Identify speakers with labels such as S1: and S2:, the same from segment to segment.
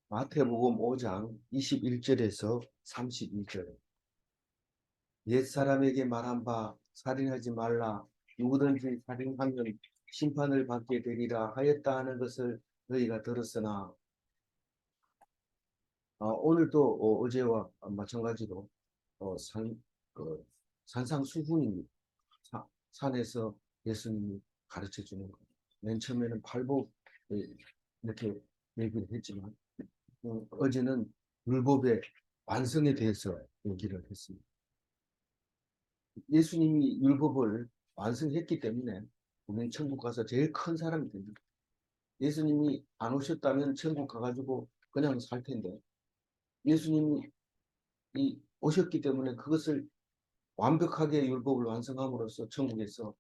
S1: 마태복음 5장 21절에서 32절. 옛사람에게 말한 바 살인하지 말라. 누구든지 살인하면 심판을 받게 되리라 하였다 하는 것을 너희가 들었으나 오늘도 어제와 마찬가지로 어, 산, 어, 산상수훈입니다. 산에서 예수님이 가르쳐 주는 것. 맨 처음에는 팔복 이렇게 얘기를 했지만 어제는 율법의 완성에 대해서 얘기를 했습니다. 예수님이 율법을 완성했기 때문에 우리는 천국 가서 제일 큰 사람이 됩니다. 예수님이 안 오셨다면 천국 가가지고 그냥 살 텐데 예수님이 오셨기 때문에 그것을 완벽하게 율법을 완성함으로써 천국에서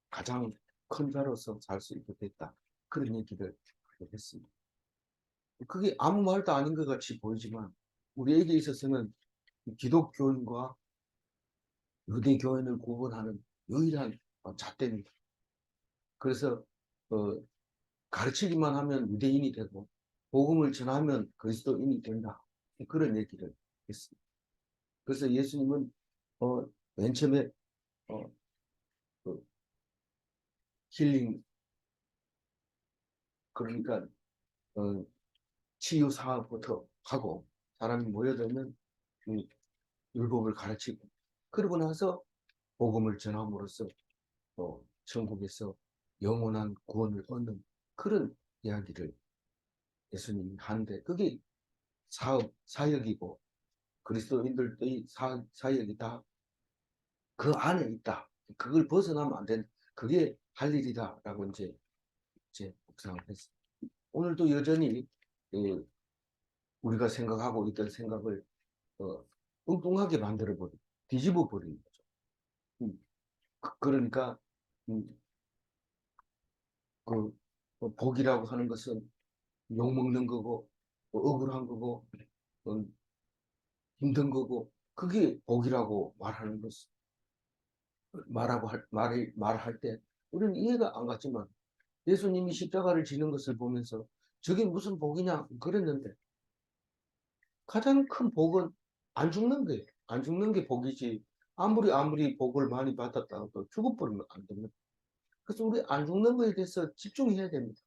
S1: 가장 큰 자로서 살 수 있게 됐다. 그런 얘기를 했습니다. 그게 아무 말도 아닌 것 같이 보이지만 우리에게 있어서는 기독교인과 유대교인을 구분하는 유일한 잣대입니다. 그래서 어, 가르치기만 하면 유대인이 되고 복음을 전하면 그리스도인이 된다. 그런 얘기를 했습니다. 그래서 예수님은 맨 처음에 어, 그 힐링 그러니까 어, 치유 사업부터 하고 사람이 모여들면 율법을 가르치고 그러고 나서 복음을 전함으로써 천국에서 영원한 구원을 얻는 그런 이야기를 예수님이 하는데 그게 사역이고 그리스도인들의 사역이 다 그 안에 있다. 그걸 벗어나면 안 된다. 그게 할 일이다라고 이제 묵상을 했습니다. 오늘도 여전히 우리가 생각하고 있던 생각을 어, 뚱뚱하게 만들어버리고 뒤집어 버리는 거죠. 그러니까 음, 그 복이라고 하는 것은 욕먹는 거고 억울한 거고 어, 힘든 거고 그게 복이라고 말하는 것 말할 때 우리는 이해가 안 갔지만 예수님이 십자가를 지는 것을 보면서 저게 무슨 복이냐 그랬는데 가장 큰 복은 안 죽는 거예요. 안 죽는 게 복이지. 아무리 복을 많이 받았다고 죽어버리면 안 됩니다. 그래서 우리 안 죽는 거에 대해서 집중해야 됩니다.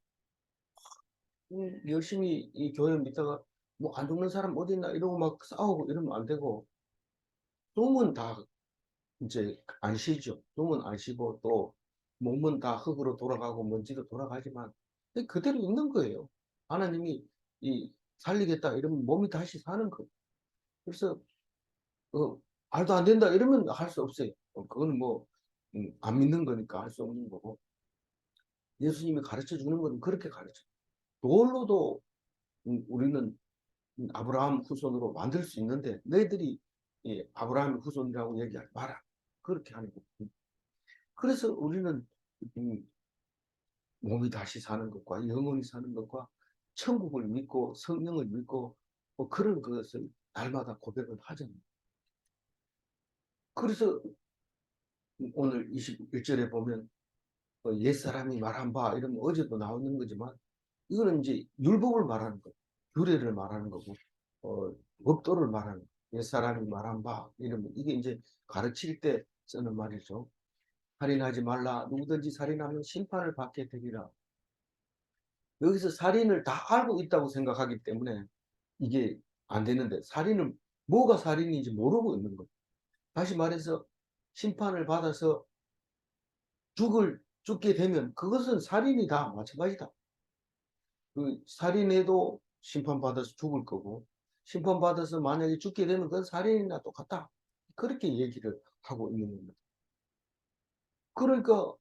S1: 열심히 이 교회 믿다가 뭐 안 죽는 사람 어디 있나 이러고 막 싸우고 이러면 안 되고 숨은 다 이제 안 쉬죠. 숨은 안 쉬고 또 몸은 다 흙으로 돌아가고 먼지로 돌아가지만 그대로 있는 거예요. 하나님이 살리겠다 이러면 몸이 다시 사는 거예요. 그래서 말도 안 된다 이러면 할 수 없어요. 그건 뭐 안 믿는 거니까 할 수 없는 거고 예수님이 가르쳐 주는 건 그렇게 가르쳐. 돌로도 우리는 아브라함 후손으로 만들 수 있는데 너희들이 아브라함 후손이라고 얘기하지 마라. 그렇게 하는 거예요. 그래서 우리는 몸이 다시 사는 것과 영원히 사는 것과 천국을 믿고 성령을 믿고 뭐 그런 것을 날마다 고백을 하잖아요. 그래서 오늘 21절에 보면 옛사람이 말한 바 이러면 어제도 나오는 거지만 이거는 이제 율법을 말하는 거예요. 규례를 말하는 거고 법도를 말하는 거예요. 옛사람이 말한 바 이러면 이게 이제 가르칠 때 쓰는 말이죠. 살인하지 말라. 누구든지 살인하면 심판을 받게 되리라. 여기서 살인을 다 알고 있다고 생각하기 때문에 이게 안 되는데 살인은 뭐가 살인인지 모르고 있는 거예요. 다시 말해서 심판을 받아서 죽게 되면 그것은 살인이다. 마찬가지다. 그 살인해도 심판받아서 죽을 거고 심판받아서 만약에 죽게 되면 그건 살인이나 똑같다. 그렇게 얘기를 하고 있는 겁니다. 그러니까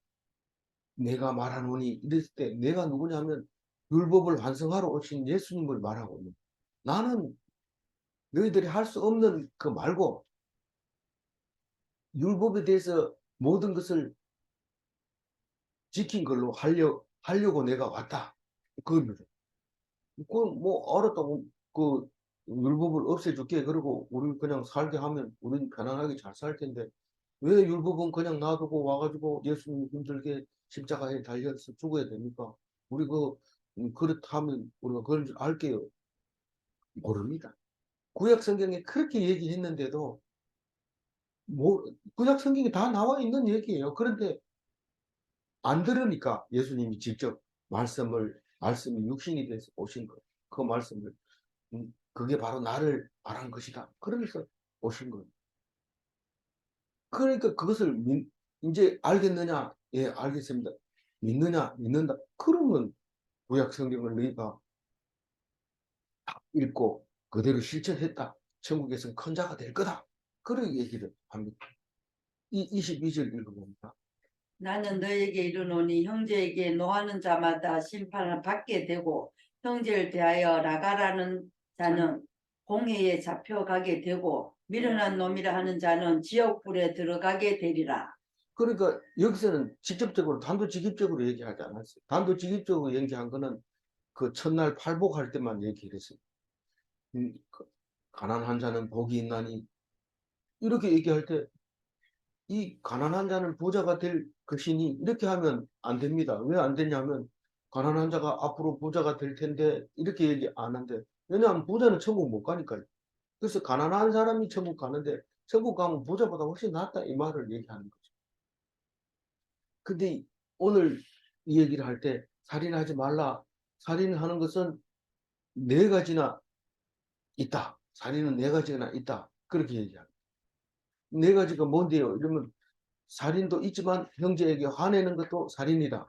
S1: 내가 말하노니 이랬을 때 내가 누구냐면 율법을 완성하러 오신 예수님을 말하고 있는 거예요. 나는 너희들이 할 수 없는 그 말고 율법에 대해서 모든 것을 지킨 걸로 하려고 내가 왔다. 그겁니다. 뭐 알았다고 그 율법을 없애줄게 그러고 우리 그냥 살게 하면 우리는 편안하게 잘 살 텐데 왜 율법은 그냥 놔두고 와가지고 예수님 힘들게 십자가에 달려서 죽어야 됩니까? 우리 그렇다면 우리가 그런 줄 알게요. 모릅니다. 구약 성경에 그렇게 얘기했는데도 구약 성경에 다 나와 있는 얘기예요. 그런데 안 들으니까 예수님이 직접 말씀이 육신이 돼서 오신 거예요. 그 말씀을 그게 바로 나를 말한 것이다. 그러면서 오신 거예요. 그러니까 그것을 이제 알겠느냐? 예, 알겠습니다. 믿느냐? 믿는다. 그러면 구약 성경을 너희가 읽고 그대로 실천했다. 천국에서는 큰 자가 될 거다. 그런 얘기를 합니다. 이 22절 읽어봅니다.
S2: 나는 너에게 이르노니 형제에게 노하는 자마다 심판을 받게 되고 형제를 대하여 나가라는 자는 공회에 잡혀가게 되고 미련한 놈이라 하는 자는 지옥불에 들어가게 되리라.
S1: 그러니까 여기서는 직접적으로 단도직입적으로 얘기하지 않았어요. 단도직입적으로 얘기한 거는 그 첫날 팔복할 때만 얘기를 했어요. 가난한 자는 복이 있나니 이렇게 얘기할 때 이 가난한 자는 부자가 될 것이니 이렇게 하면 안 됩니다. 왜 안 되냐면 가난한 자가 앞으로 부자가 될 텐데 이렇게 얘기 안 한대. 왜냐하면 부자는 천국 못 가니까요. 그래서 가난한 사람이 천국 가는데 천국 가면 부자보다 훨씬 낫다 이 말을 얘기하는 거죠. 근데 오늘 이 얘기를 할 때 살인하지 말라. 살인하는 것은 네 가지나 있다. 살인은 네 가지나 있다. 그렇게 얘기합니다. 네 가지가 뭔데요? 이러면 살인도 있지만 형제에게 화내는 것도 살인이다.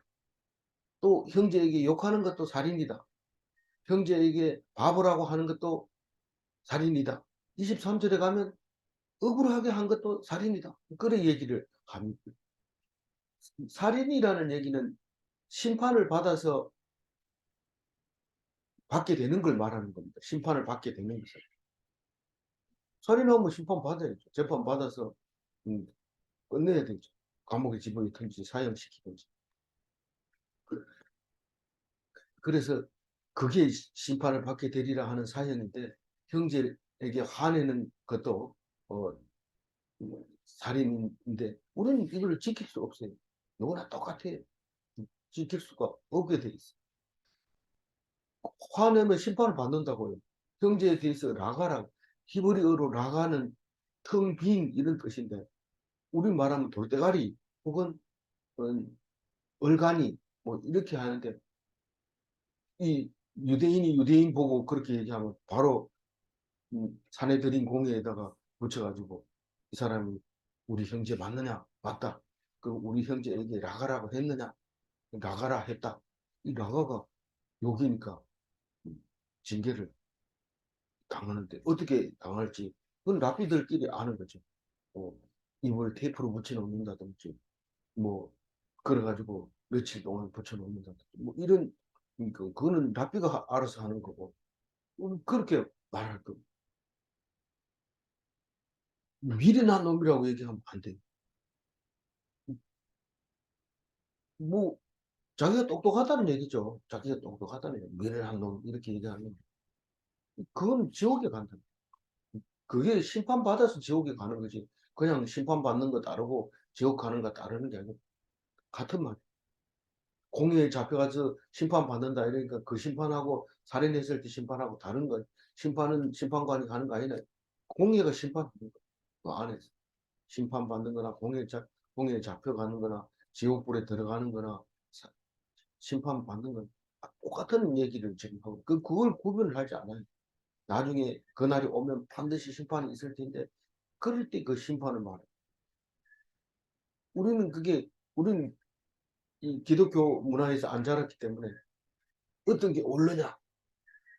S1: 또 형제에게 욕하는 것도 살인이다. 형제에게 바보라고 하는 것도 살인이다. 23절에 가면 억울하게 한 것도 살인이다. 그런 얘기를 합니다. 살인이라는 얘기는 심판을 받아서 받게 되는 걸 말하는 겁니다. 심판을 받게 되는 것을. 살인하면 심판 받아야죠. 재판 받아서 끝내야 되죠. 감옥에 집어넣든지 사형시키든지. 그래서 그게 심판을 받게 되리라 하는 사형인데 형제에게 화내는 것도 살인인데 우리는 이걸 지킬 수 없어요. 누구나 똑같아요. 지킬 수가 없게 돼 있어요. 화내면 심판을 받는다고요. 형제에 대해서 라가라, 히브리어로 라가는 텅 빈 이런 뜻인데 우리 말하면 돌대가리 혹은 얼간이 뭐 이렇게 하는데 이 유대인이 유대인 보고 그렇게 얘기하면 바로 사내들인 공회에다가 붙여가지고 이 사람이 우리 형제 맞느냐? 맞다. 그 우리 형제에게 라가라고 했느냐? 라가라 했다. 이 라가가 욕이니까 징계를 당하는데 어떻게 당할지 그건 랍비들끼리 아는 거죠. 뭐 입을 테이프로 붙여놓는다든지 뭐 그래가지고 며칠 동안 붙여놓는다든지 뭐 이런 그거는 랍비가 알아서 하는 거고 그렇게 말할 거. 미련한 놈이라고 얘기하면 안 돼. 뭐 자기가 똑똑하다는 얘기죠. 자기가 똑똑하다는 얘기. 미련한 놈 이렇게 얘기하면 그건 지옥에 간다. 그게 심판받아서 지옥에 가는 거지. 그냥 심판받는 거 따르고 지옥 가는 거 따르는 게 아니고 같은 말. 공회에 잡혀가서 심판받는다 이러니까 그 심판하고 살인했을 때 심판하고 다른 거. 심판은 심판관이 가는 거 아니네. 공회가 심판하는 거. 그 안에서. 심판받는 거나 공회에 잡혀가는 거나 지옥불에 들어가는 거나 심판받는 건 똑같은 얘기를 지금 하고 그걸 구분을 하지 않아요. 나중에 그날이 오면 반드시 심판이 있을 텐데 그럴 때 그 심판을 말해. 우리는 이 기독교 문화에서 안 자랐기 때문에 어떤 게 옳느냐,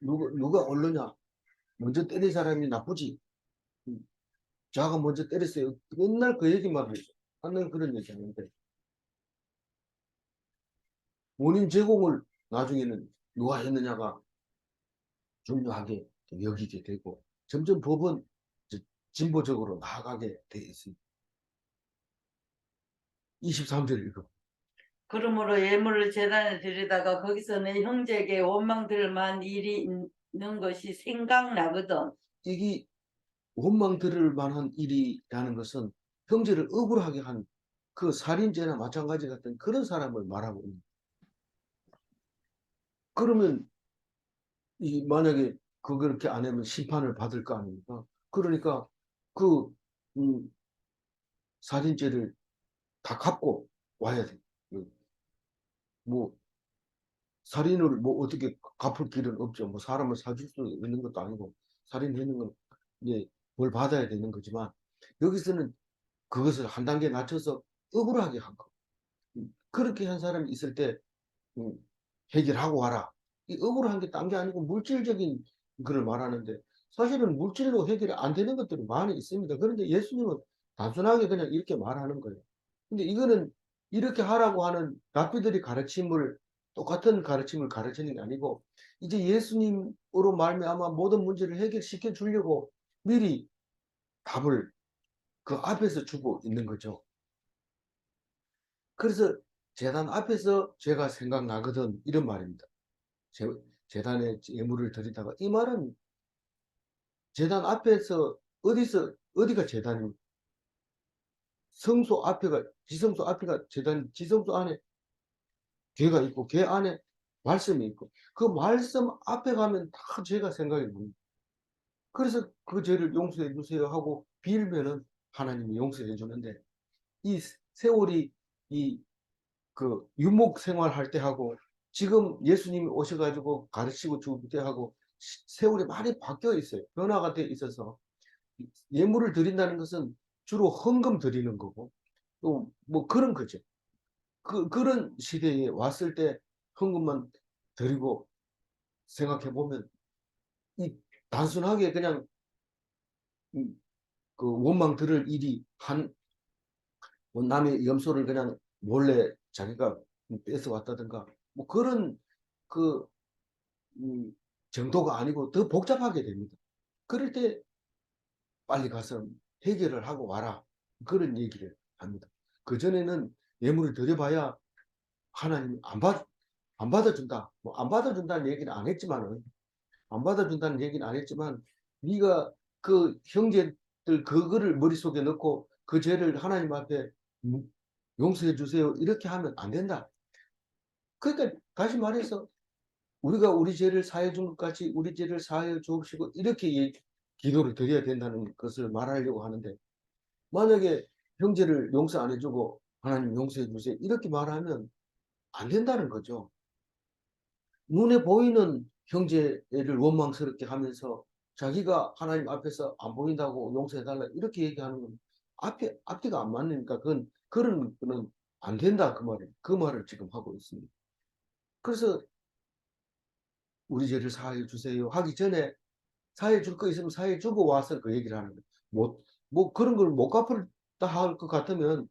S1: 누가 옳느냐, 먼저 때린 사람이 나쁘지, 자가 먼저 때렸어요. 맨날 그 얘기만 하죠. 하는 그런 얘기 하는데 원인 제공을 나중에는 누가 했느냐가 중요하게 여기게 되고 점점 법은 진보적으로 나아가게 돼 있습니다. 23절 읽어.
S2: 그러므로 예물을 제단에 드리다가 거기서 내 형제에게 원망 들을 만한 일이 있는 것이 생각나거든.
S1: 이게 원망 들을 만한 일이라는 것은 형제를 억울하게 한 그 살인죄나 마찬가지 같은 그런 사람을 말하고 있는. 그러면 이 만약에 그렇게 안 하면 심판을 받을 거 아닙니까? 그러니까 그 살인죄를 다 갚고 와야 돼. 뭐 살인을 뭐 어떻게 갚을 길은 없죠. 뭐 사람을 사줄 수 있는 것도 아니고 살인하는 건 이제 벌 받아야 되는 거지만 여기서는 그것을 한 단계 낮춰서 억울하게 한 거. 그렇게 한 사람이 있을 때 음, 해결하고 와라. 이 억울한 게 딴 게 아니고 물질적인 그걸 말하는데 사실은 물질로 해결이 안 되는 것들이 많이 있습니다. 그런데 예수님은 단순하게 그냥 이렇게 말하는 거예요. 근데 이거는 이렇게 하라고 하는 랍비들이 가르침을 똑같은 가르침을 가르치는 게 아니고 이제 예수님으로 말미암아 모든 문제를 해결시켜 주려고 미리 답을 그 앞에서 주고 있는 거죠. 그래서 재단 앞에서 제가 생각나거든 이런 말입니다. 재, 재단에 예물을 드리다가 이 말은 재단 앞에서 어디가 재단입니까? 성소 앞에가 지성소 앞에가 재단 지성소 안에 죄가 있고 그 안에 말씀이 있고 그 말씀 앞에 가면 다 죄가 생각이 납니다. 그래서 그 죄를 용서해 주세요 하고 빌면은 하나님이 용서해 주는데 이 세월이 이 그 유목 생활할 때 하고 지금 예수님이 오셔가지고 가르치고 줄 때하고 세월이 많이 바뀌어 있어요. 변화가 돼 있어서 예물을 드린다는 것은 주로 헌금 드리는 거고 또 뭐 그런 거죠. 그런 시대에 왔을 때 헌금만 드리고 생각해 보면 이 단순하게 그냥 그 원망 들을 일이 뭐 남의 염소를 그냥 몰래 자기가 뺏어 왔다든가 뭐 그런 그 정도가 아니고 더 복잡하게 됩니다. 그럴 때 빨리 가서 해결을 하고 와라. 그런 얘기를 합니다. 그전에는 예물을 드려봐야 하나님 안 받아준다. 뭐 안 받아준다는 얘기는 안 했지만은, 안 받아준다는 얘기는 안 했지만, 네가 그 형제들 그거를 머릿속에 넣고 그 죄를 하나님 앞에 용서해 주세요. 이렇게 하면 안 된다. 그러니까 다시 말해서 우리가 우리 죄를 사해 준 것 같이 우리 죄를 사해 주옵시고 이렇게 기도를 드려야 된다는 것을 말하려고 하는데 만약에 형제를 용서 안 해주고 하나님 용서해 주세요 이렇게 말하면 안 된다는 거죠. 눈에 보이는 형제를 원망스럽게 하면서 자기가 하나님 앞에서 안 보인다고 용서해달라 이렇게 얘기하는 건 앞뒤가 안 맞으니까 그런 거는 안 된다 그 말을 지금 하고 있습니다. 그래서 우리 죄를 사해 주세요 하기 전에 사해 줄 거 있으면 사해 주고 와서 그 얘기를 하는 거예요. 뭐 그런 걸 못 갚을다 할 것 같으면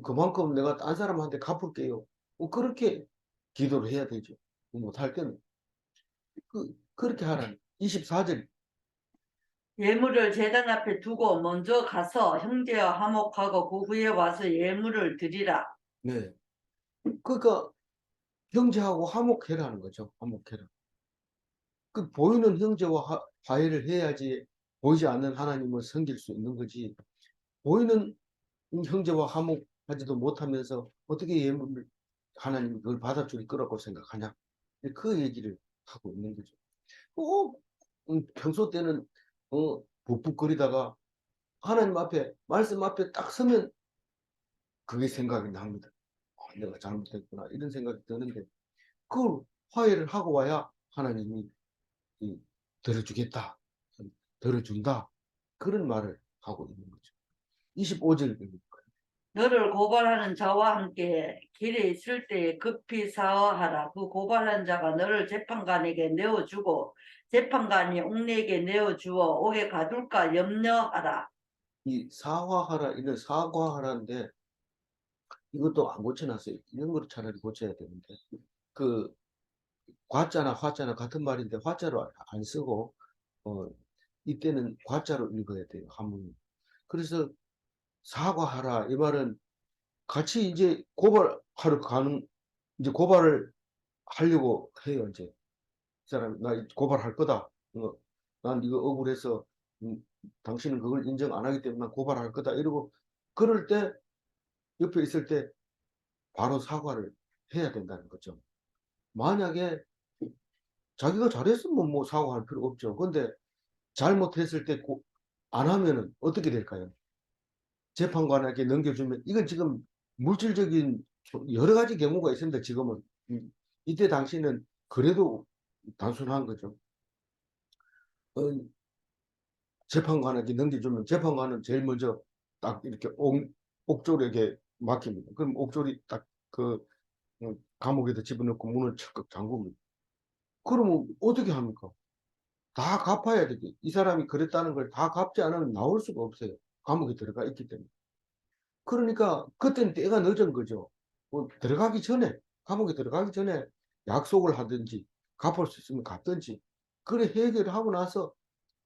S1: 그만큼 내가 딴 사람한테 갚을게요. 뭐 그렇게 기도를 해야 되죠. 못할 때는 그렇게 하라는 24절.
S2: 예물을 제단 앞에 두고 먼저 가서 형제와 화목하고 그 후에 와서 예물을 드리라.
S1: 네. 그러니까 형제하고 화목해라는 거죠. 화목해라. 그 보이는 형제와 화해를 해야지 보이지 않는 하나님을 섬길 수 있는 거지. 보이는 형제와 화목하지도 못하면서 어떻게 예물을 하나님이 그걸 받아줄 거라고 생각하냐. 그 얘기를 하고 있는 거죠. 꼭 평소 때는 북북거리다가 하나님 앞에 말씀 앞에 딱 서면 그게 생각이 납니다. 내가 잘못했구나 이런 생각이 드는데 그 화해를 하고 와야 하나님이 들어주겠다, 들어준다 그런 말을 하고 있는 거죠. 25절입니다.
S2: 너를 고발하는 자와 함께 길에 있을 때에 급히 사화하라. 그 고발한 자가 너를 재판관에게 내어주고 재판관이 옥내에게 내어주어 옥에 가둘까 염려하라.
S1: 이 사화하라 이런 사과하라인데 이것도 안 고쳐놨어요. 이런 걸 차라리 고쳐야 되는데 그 과자나 화자나 같은 말인데 화자로 안 쓰고 이때는 과자로 읽어야 돼요. 한문. 그래서 사과하라 이 말은 같이 이제 고발하러 가는 이제 고발을 하려고 해요. 이제 이 사람 나 고발할 거다. 난 이거 억울해서 당신은 그걸 인정 안 하기 때문에 난 고발할 거다. 이러고 그럴 때 옆에 있을 때 바로 사과를 해야 된다는 거죠. 만약에 자기가 잘했으면 뭐 사과할 필요 없죠. 근데 잘못했을 때 안 하면은 어떻게 될까요? 재판관에게 넘겨주면 이건 지금 물질적인 여러 가지 경우가 있습니다. 지금은 이때 당시는 그래도 단순한 거죠. 어, 재판관에게 넘겨주면 재판관은 제일 먼저 딱 이렇게 옥졸에게 맡깁니다. 그럼 옥졸이 딱 그 감옥에다 집어넣고 문을 철컥 잠굽니다. 그러면 어떻게 합니까? 다 갚아야 되지. 이 사람이 그랬다는 걸 다 갚지 않으면 나올 수가 없어요. 감옥에 들어가 있기 때문에. 그러니까 그때는 때가 늦은 거죠. 뭐 들어가기 전에, 감옥에 들어가기 전에 약속을 하든지 갚을 수 있으면 갚든지 그래 해결을 하고 나서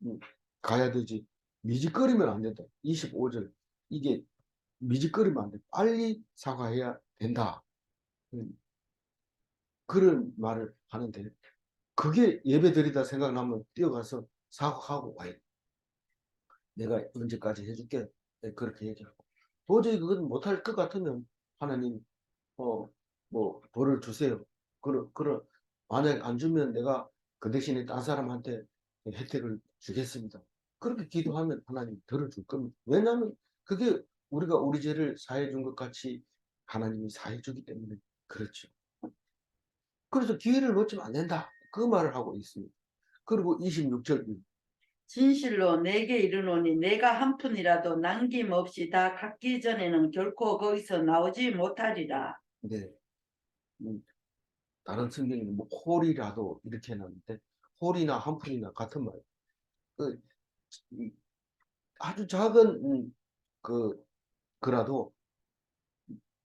S1: 음, 가야 되지. 미지거리면 안 된다. 25절. 이게 미지거리면 안 돼. 빨리 사과해야 된다. 음, 그런 말을 하는데 그게 예배드리다 생각나면 뛰어가서 사과하고 와야 돼. 내가 언제까지 해줄게. 네, 그렇게 얘기하고. 도저히 그건 못할 것 같으면 하나님, 어, 뭐, 벌을 주세요. 만약 안 주면 내가 그 대신에 딴 사람한테 혜택을 주겠습니다. 그렇게 기도하면 하나님 들어줄 겁니다. 왜냐하면 그게 우리가 우리 죄를 사해 준 것 같이 하나님이 사해 주기 때문에 그렇죠. 그래서 기회를 놓치면 안 된다. 그 말을 하고 있습니다. 그리고 26절.
S2: 진실로 내게 이르노니 내가 한 푼이라도 남김없이 다 갚기 전에는 결코 거기서 나오지 못하리라.
S1: 네. 음, 다른 성경에는 뭐 홀이라도 이렇게 해놨는데 홀이나 한 푼이나 같은 말. 그 아주 작은 그 그라도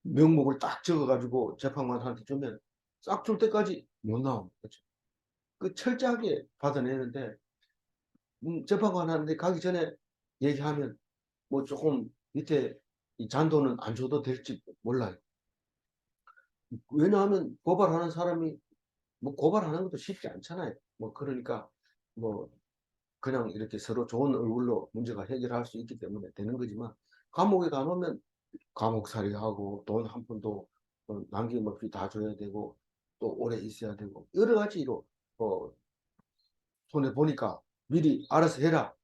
S1: 명목을 딱 적어가지고 재판관한테 주면 싹 줄 때까지 못 나옵니다. 그렇죠? 그 철저하게 받아내는데 재판관한테 가기 전에 얘기하면 뭐 조금 밑에 이 잔도는 안 줘도 될지 몰라요. 왜냐하면 고발하는 사람이 뭐 고발하는 것도 쉽지 않잖아요. 뭐 그러니까 뭐 그냥 이렇게 서로 좋은 얼굴로 문제가 해결할 수 있기 때문에 되는 거지만 감옥에 가놓으면 감옥살이하고 돈 한 푼도 남김없이 다 줘야 되고 또 오래 있어야 되고 여러 가지로 손해 보니까 미리 알아서 해라.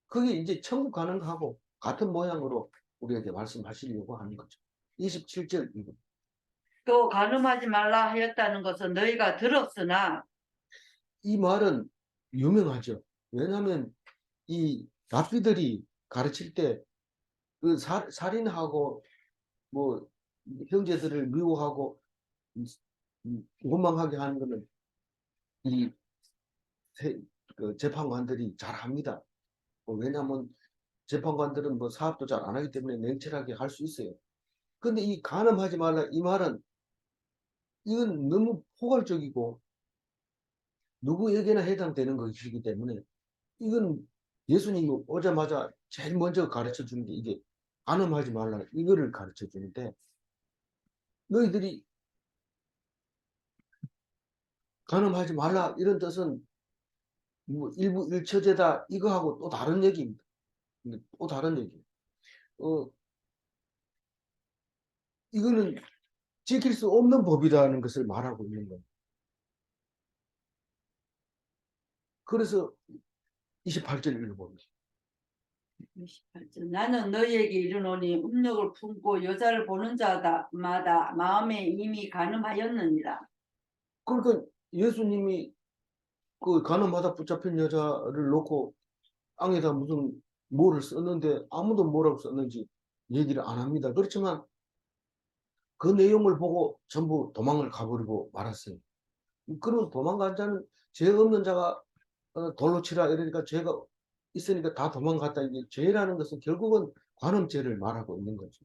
S1: 그게 이제 천국 가는 거하고 같은 모양으로 우리에게 말씀하시려고 하는 거죠. 27절
S2: 또 간음하지 말라 하였다는 것은 너희가 들었으나
S1: 이 말은 유명하죠. 왜냐하면 이 랍비들이 가르칠 때 그 살인하고 뭐 형제들을 미워하고 원망하게 하는 거는 이 그 재판관들이 잘 합니다. 왜냐하면 재판관들은 뭐 사업도 잘 안 하기 때문에 냉철하게 할 수 있어요. 근데 이 간음하지 말라 이 말은 이건 너무 포괄적이고 누구에게나 해당되는 것이기 때문에 이건 예수님이 오자마자 제일 먼저 가르쳐 주는 게 이게 간음하지 말라 이거를 가르쳐 주는데 너희들이 간음하지 말라 이런 뜻은 뭐 일부 일처제다 이거하고 또 다른 얘기입니다. 또 다른 얘기. 어, 이거는 지킬 수 없는 법이라는 것을 말하고 있는 거예요. 그래서 28절 읽어봅니다.
S2: 28절 나는 너희에게 이르노니 음욕을 품고 여자를 보는 자마다 마음에 이미 간음하였느니라.
S1: 그러니까 예수님이 그 간음하다 붙잡힌 여자를 놓고 땅에다 무슨 뭐를 썼는데 아무도 뭐라고 썼는지 얘기를 안 합니다. 그렇지만 그 내용을 보고 전부 도망을 가버리고 말았어요. 그럼 도망간 자는 죄 없는 자가 돌로 치라 이러니까 죄가 있으니까 다 도망갔다. 이게 죄라는 것은 결국은 관음죄를 말하고 있는 거죠.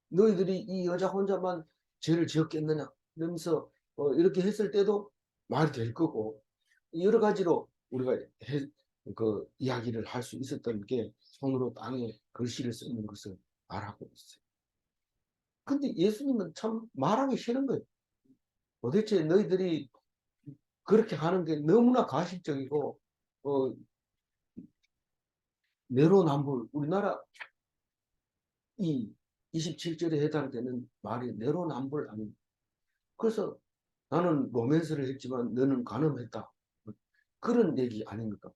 S1: 너희들이 이 여자 혼자만 죄를 지었겠느냐 이러면서 이렇게 했을 때도 말이 될 거고 여러 가지로 우리가 그 이야기를 할 수 있었던 게 손으로 땅에 글씨를 쓰는 것을 말하고 있어요. 근데 예수님은 참 말하기 싫은 거예요. 도대체 너희들이 그렇게 하는 게 너무나 가식적이고 어, 내로남불 우리나라 이 27절에 해당되는 말이 내로남불 아닙니까? 그래서 나는 로맨스를 했지만 너는 간음했다. 그런 얘기 아닙니까?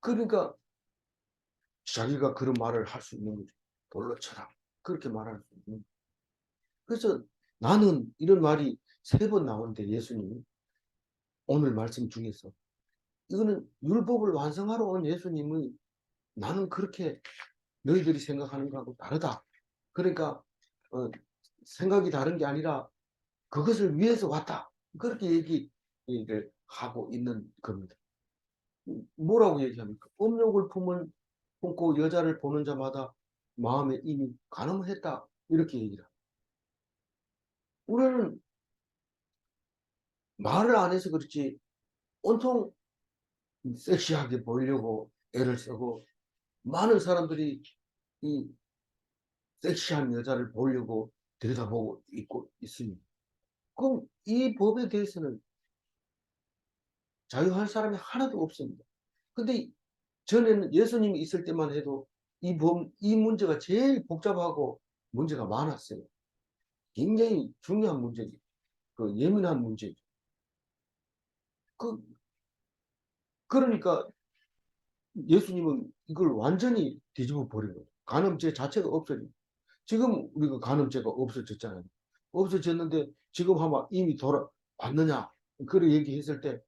S1: 그러니까 자기가 그런 말을 할 수 있는 거죠. 돌로 쳐라. 그렇게 말할 수 있는 거죠. 그래서 나는 이런 말이 3번 나오는데 예수님이 오늘 말씀 중에서 이거는 율법을 완성하러 온 예수님의 나는 그렇게 너희들이 생각하는 거하고 다르다. 그러니까 어, 생각이 다른 게 아니라 그것을 위해서 왔다. 그렇게 얘기를 하고 있는 겁니다. 뭐라고 얘기합니까? 음욕을 품고 여자를 보는 자마다 마음에 이미 간음했다. 이렇게 얘기를 합니다. 우리는 말을 안 해서 그렇지 온통 섹시하게 보이려고 애를 쓰고 많은 사람들이 이 섹시한 여자를 보려고 들여다보고 있고 있습니다. 그럼 이 법에 대해서는 자유할 사람이 하나도 없습니다. 근데 전에는 예수님이 있을 때만 해도 이 문제가 제일 복잡하고 문제가 많았어요. 굉장히 중요한 문제죠. 그 예민한 문제죠. 그, 그러니까 예수님은 이걸 완전히 뒤집어 버린 거예요. 간음죄 자체가 없어진. 지금 우리가 간음죄가 없어졌잖아요. 없어졌는데 지금 아마 이미 돌아왔느냐? 그런 얘기했을 때,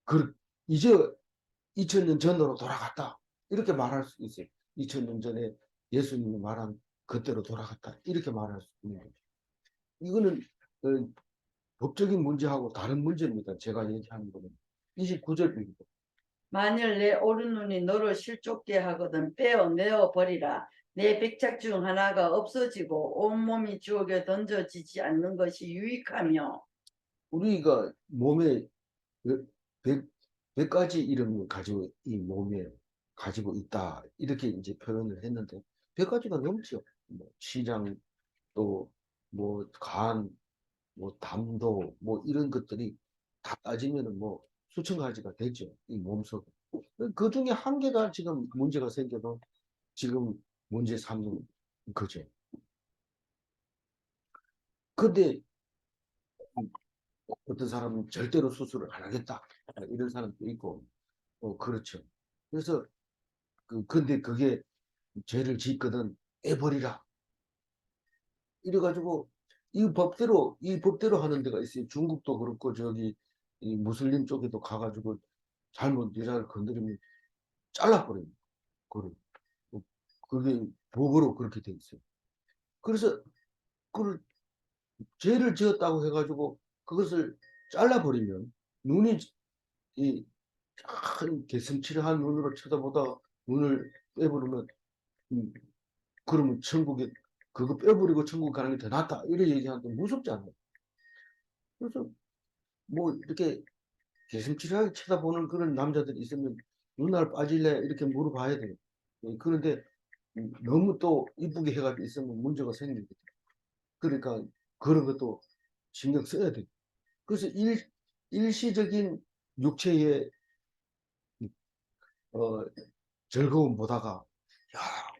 S1: 그, 이제 2000년 전으로 돌아갔다. 이렇게 말할 수 있어요. 2000년 전에 예수님이 말한 그때로 돌아갔다. 이렇게 말할 수 있는 거죠. 이거는 어, 법적인 문제하고 다른 문제입니다. 제가 얘기하는 거는. 29절입니다.
S2: 만일 내 오른눈이 너를 실족게 하거든 빼어내어 버리라. 내 백작 중 하나가 없어지고 온몸이 지옥에 던져지지 않는 것이 유익하며.
S1: 우리가 몸에 100, 100가지 이름을 가지고 이 몸에 가지고 있다. 이렇게 이제 표현을 했는데 100가지가 넘죠. 뭐 시장 또 뭐 간, 뭐 담도 뭐 이런 것들이 다 따지면은 뭐 수천 가지가 되죠. 이 몸속. 그 중에 한 개가 지금 문제가 생겨도 지금 문제 삼는 거죠. 근데 어떤 사람은 절대로 수술을 안 하겠다. 이런 사람도 있고, 그렇죠. 그래서, 근데 그게 죄를 짓거든 애버리라. 이래가지고, 이 법대로 하는 데가 있어요. 중국도 그렇고, 저기, 이 무슬림 쪽에도 가가지고, 잘못 여자를 건드리면 잘라버려요. 그걸. 그게 법으로 그렇게 돼 있어요. 그래서, 그 죄를 지었다고 해가지고, 그것을 잘라버리면, 눈이 이 큰 개슴츠레한 눈으로 쳐다보다 눈을 빼버리면 그러면 천국에 그거 빼버리고 천국 가는 게 더 낫다 이렇게 얘기하는데 무섭지 않아요. 그래서 뭐 이렇게 개슴츠레하게 쳐다보는 그런 남자들이 있으면 눈알 빠질래 이렇게 물어봐야 돼요. 그런데 너무 또 이쁘게 해가지고 있으면 문제가 생기거든요. 그러니까 그런 것도 신경 써야 돼요. 그래서 일시적인 육체의 어, 즐거움 보다가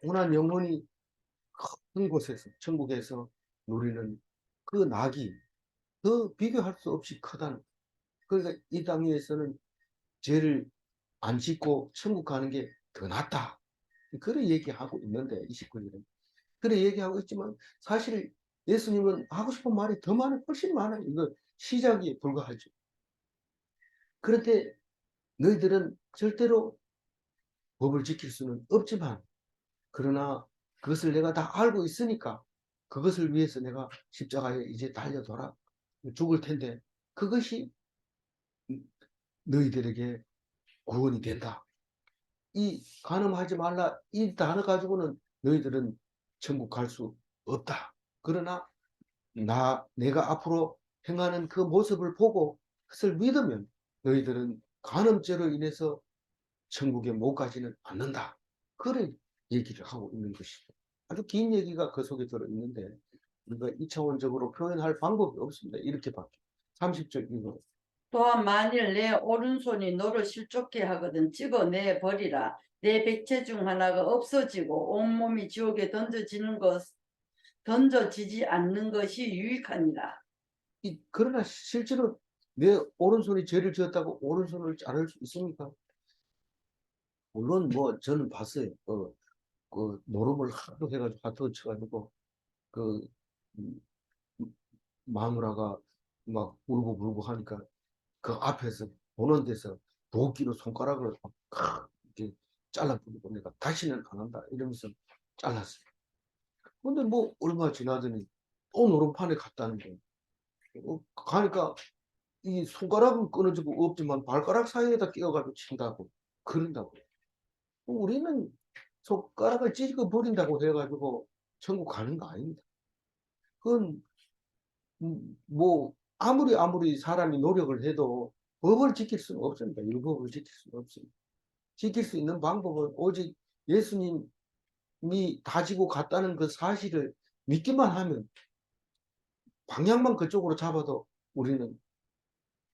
S1: 영원한 영혼이 큰 곳에서 천국에서 누리는 그 낙이 더 비교할 수 없이 크다는. 그러니까 이 땅에서는 죄를 안 짓고 천국 가는 게 더 낫다. 그래 얘기하고 있는데 29절은 그래 얘기하고 있지만 사실 예수님은 하고 싶은 말이 더 많아요. 훨씬 많아요. 이거 시작에 불과하죠. 그런데 너희들은 절대로 법을 지킬 수는 없지만 그러나 그것을 내가 다 알고 있으니까 그것을 위해서 내가 십자가에 이제 달려돌아 죽을 텐데 그것이 너희들에게 구원이 된다. 이 간음하지 말라 이 단어 가지고는 너희들은 천국 갈 수 없다. 그러나 내가 앞으로 행하는 그 모습을 보고 그것을 믿으면 너희들은 간음죄로 인해서 천국에 못 가지는 않는다. 그런 얘기를 하고 있는 것이죠. 아주 긴 얘기가 그 속에 들어있는데 우리가 이차원적으로 표현할 방법이 없습니다. 이렇게밖에. 30절 이거.
S2: 또한 만일 내 오른손이 너를 실족게 하거든 찍어내 버리라. 내 백체 중 하나가 없어지고 온몸이 지옥에 던져지지 않는 것이 유익하니라.
S1: 그러나 실제로 내 오른손이 죄를 지었다고 오른손을 자를 수 있습니까? 물론 뭐 저는 봤어요. 그 노름을 하도 해가지고 하도 쳐가지고 그 음, 마누라가 막 울고 하니까 그 앞에서 보는 데서 도끼로 손가락을 막 이렇게 잘라버리고 내가 다시는 안 한다 이러면서 잘랐어요. 근데 뭐 얼마 지나더니 또 노름판에 갔다는 거예요. 가니까 이 손가락은 끊어지고 없지만 발가락 사이에다 끼워가지고 친다고 그런다고. 우리는 손가락을 찢어 버린다고 해가지고 천국 가는 거 아닙니다. 그건 뭐 아무리 사람이 노력을 해도 법을 지킬 수는 없습니다. 율법을 지킬 수는 없습니다. 지킬 수 있는 방법은 오직 예수님이 다지고 갔다는 그 사실을 믿기만 하면 방향만 그쪽으로 잡아도 우리는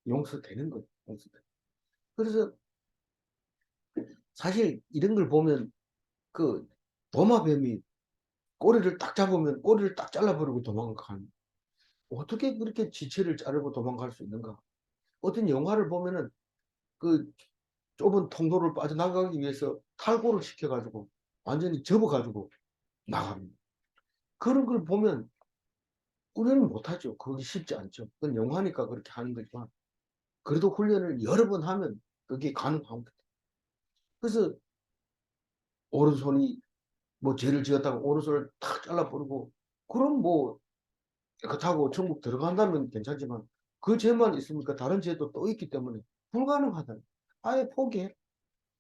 S1: 용서되는 거예요. 용서돼. 그래서 사실 이런 걸 보면 그 도마뱀이 꼬리를 딱 잡으면 꼬리를 딱 잘라버리고 도망가는 어떻게 그렇게 지체를 자르고 도망갈 수 있는가? 어떤 영화를 보면은 그 좁은 통로를 빠져나가기 위해서 탈고를 시켜가지고 완전히 접어가지고 나갑니다. 그런 걸 보면 우리는 못하죠. 그게 쉽지 않죠. 그건 영화니까 그렇게 하는 거지만 그래도 훈련을 여러 번 하면 그게 가능합니다. 그래서 오른손이 뭐 죄를 지었다고 오른손을 탁 잘라버리고 그럼 뭐 깨끗하고 천국 들어간다면 괜찮지만 그 죄만 있으니까 다른 죄도 또 있기 때문에 불가능하다. 아예 포기해.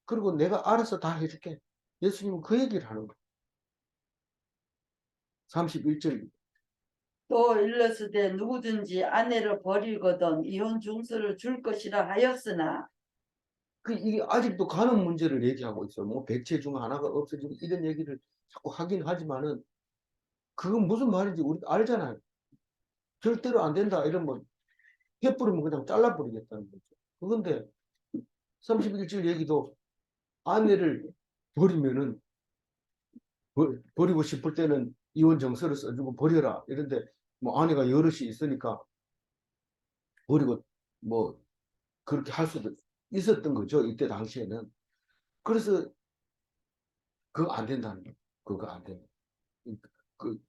S1: 그리고 내가 알아서 다 해줄게. 예수님은 그 얘기를 하는 거예요. 31절.
S2: 또 일러스되 누구든지 아내를 버리거든 이혼 증서를 줄 것이라 하였으나
S1: 이게 아직도 가는 문제를 얘기하고 있어요. 뭐 백체 중 하나가 없어지고 이런 얘기를 자꾸 하긴 하지만은 그건 무슨 말인지 우리 알잖아요. 절대로 안 된다 이러면 해버리면 그냥 잘라버리겠다는 거죠. 그런데 31절 얘기도 아내를 버리면은 버리고 싶을 때는 이혼 정서를 써주고 버려라. 이런데 뭐 아내가 여럿이 있으니까 버리고 뭐 그렇게 할 수도 있었던 거죠. 이때 당시에는. 그래서 그거 안 된다는 거예요. 그거 안 된다. 그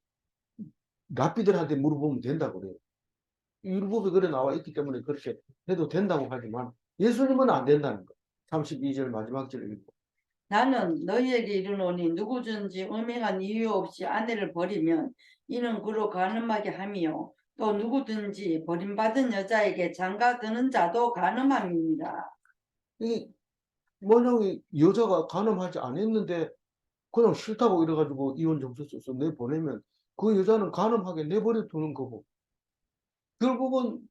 S1: 랍비들한테 물어보면 된다고 그래요. 율법에 그래 나와 있기 때문에 그렇게 해도 된다고 하지만 예수님은 안 된다는 거예요. 32절 마지막 절 읽고.
S2: 나는 너희에게 이르노니 누구든지 음행한 이유 없이 아내를 버리면 이는 그로 간음하게 함이요 또 누구든지 버림받은 여자에게 장가드는 자도 간음함이니라.
S1: 이 만약에 여자가 간음하지 않았는데 그냥 싫다고 이래가지고 이혼 정서 써서 내보내면 그 여자는 간음하게 내버려 두는 거고 결국은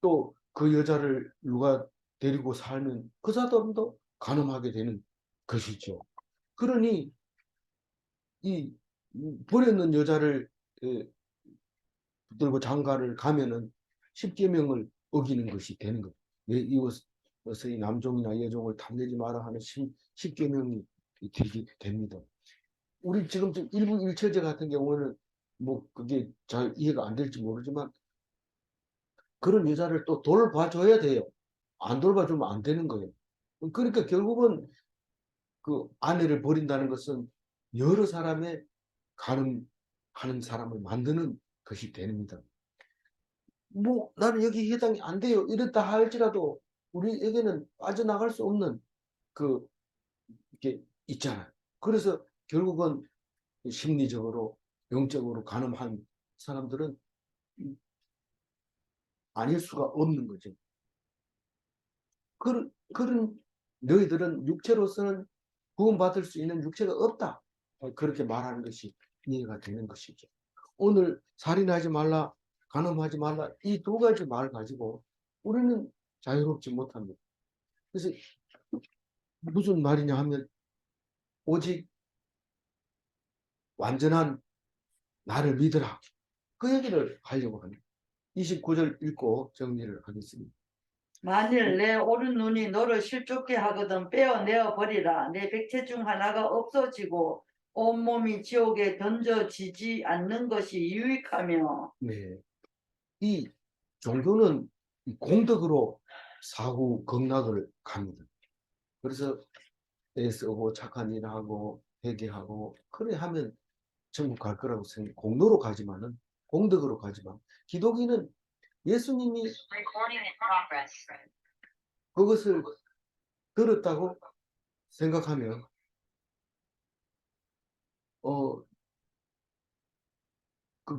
S1: 또 그 여자를 누가 데리고 살면 그 사람도 간음하게 되는 것이죠. 그러니 이 버렸는 여자를 붙들고 장가를 가면은 십계명을 어기는 것이 되는 거예요. 내 이웃의 남종이나 여종을 탐내지 마라 하는 십계명이 되게 됩니다. 우리 지금 일부 일처제 같은 경우는 뭐 그게 잘 이해가 안 될지 모르지만 그런 여자를 또 돌봐줘야 돼요. 안 돌봐주면 안 되는 거예요. 그러니까 결국은 그 아내를 버린다는 것은 여러 사람의 가늠하는 사람을 만드는 것이 됩니다. 뭐 나는 여기 해당이 안 돼요. 이렇다 할지라도 우리에게는 빠져나갈 수 없는 그 게 있잖아요. 그래서 결국은 심리적으로 영적으로 가늠한 사람들은 아닐 수가 없는 거죠. 그런 너희들은 육체로서는 구원받을 수 있는 육체가 없다. 그렇게 말하는 것이 이해가 되는 것이죠. 오늘 살인하지 말라, 간음하지 말라 이 두 가지 말 가지고 우리는 자유롭지 못합니다. 그래서 무슨 말이냐 하면 오직 완전한 나를 믿으라. 그 얘기를 하려고 합니다. 29절 읽고 정리를 하겠습니다.
S2: 만일 내 오른 눈이 너를 실족게 하거든 빼어내어 버리라. 내 백체 중 하나가 없어지고 온몸이 지옥에 던져지지 않는 것이 유익하며.
S1: 네. 이 종교는 이 공덕으로 사후 극락을 갑니다. 그래서 애쓰고 착한 일하고 회개하고 그래 하면 천국 갈 거라고 생각. 공로로 가지만은 공덕으로 가지만 기독인은 예수님이 그것을 들었다고 생각하면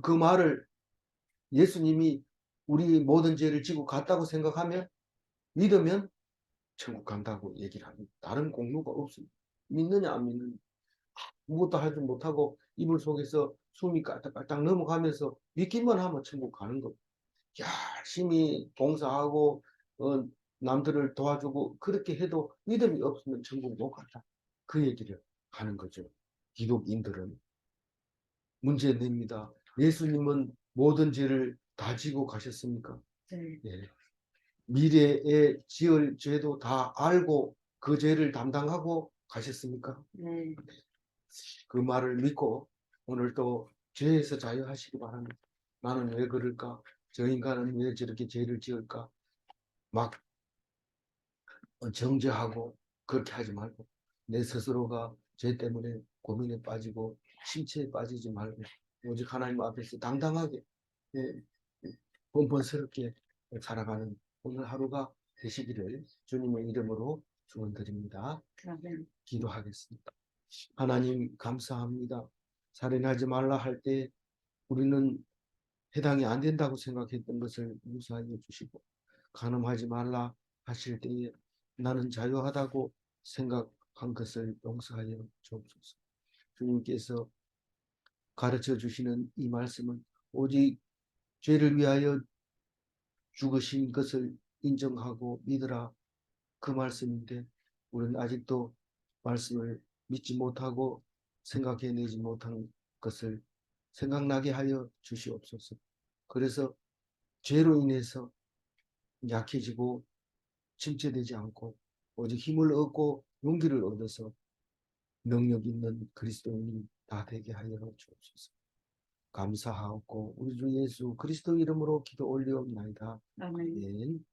S1: 그 말을 예수님이 우리 모든 죄를 지고 갔다고 생각하면 믿으면 천국 간다고 얘기를 합니다. 다른 공로가 없습니다. 믿느냐 안 믿느냐 무것도 하지 못하고 이불 속에서 숨이 깔딱깔딱 넘어가면서 믿기만 하면 천국 가는 겁니다. 열심히 봉사하고 남들을 도와주고 그렇게 해도 믿음이 없으면 천국 못 간다. 그 얘기를 하는 거죠. 기독인들은 문제냅니다. 예수님은 모든 죄를 다 지고 가셨습니까?
S2: 네.
S1: 예. 미래에 지을 죄도 다 알고 그 죄를 담당하고 가셨습니까?
S2: 네.
S1: 그 말을 믿고 오늘도 죄에서 자유하시기 바랍니다. 나는 왜 그럴까? 저 인간은 왜 저렇게 죄를 지을까? 막 정죄하고 그렇게 하지 말고 내 스스로가 죄 때문에 고민에 빠지고 심취에 빠지지 말고 오직 하나님 앞에서 당당하게 예, 번번스럽게 살아가는 오늘 하루가 되시기를 주님의 이름으로 축원드립니다.
S2: 아멘.
S1: 기도하겠습니다. 하나님 감사합니다. 살인하지 말라 할 때 우리는 해당이 안 된다고 생각했던 것을 용서하여 주시고 간음하지 말라 하실 때에 나는 자유하다고 생각한 것을 용서하여 주옵소서. 주님께서 가르쳐 주시는 이 말씀은 오직 죄를 위하여 죽으신 것을 인정하고 믿으라 그 말씀인데 우리는 아직도 말씀을 믿지 못하고 생각해내지 못한 것을 생각나게 하여 주시옵소서. 그래서 죄로 인해서 약해지고 침체되지 않고 오직 힘을 얻고 용기를 얻어서 능력 있는 그리스도인이 다 되게 하여 주옵소서. 감사하고 우리 주 예수 그리스도 이름으로 기도 올리옵나이다.
S2: 아멘.
S1: 아멘.